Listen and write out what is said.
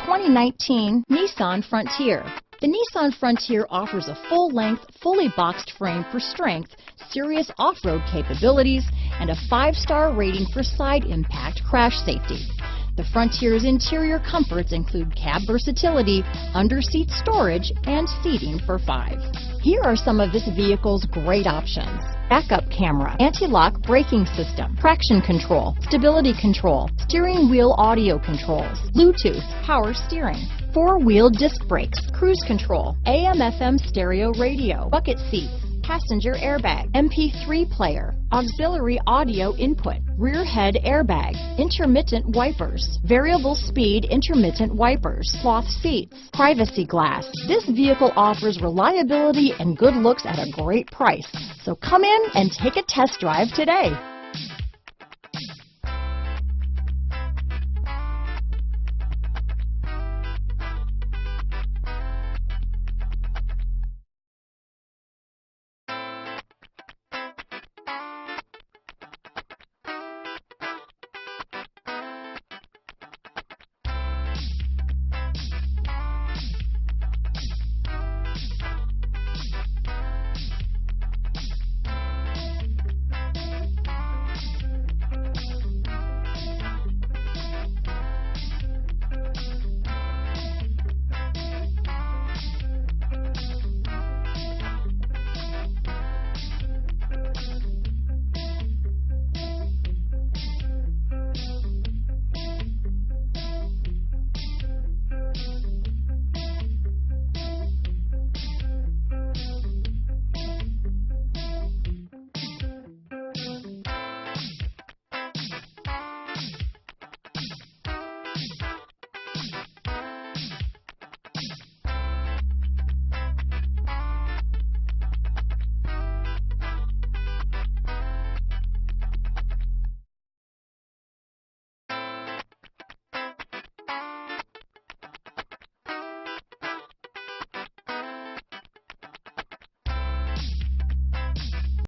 2019 Nissan Frontier. The Nissan Frontier offers a full-length, fully boxed frame for strength, serious off-road capabilities, and a 5-star rating for side impact crash safety. The Frontier's interior comforts include cab versatility, under-seat storage, and seating for 5. Here are some of this vehicle's great options: backup camera, anti-lock braking system, traction control, stability control, steering wheel audio controls, Bluetooth, power steering, 4-wheel disc brakes, cruise control, AM/FM stereo radio, bucket seats, passenger airbag, MP3 player, auxiliary audio input, rear head airbag, intermittent wipers, variable speed intermittent wipers, cloth seats, privacy glass. This vehicle offers reliability and good looks at a great price. So come in and take a test drive today.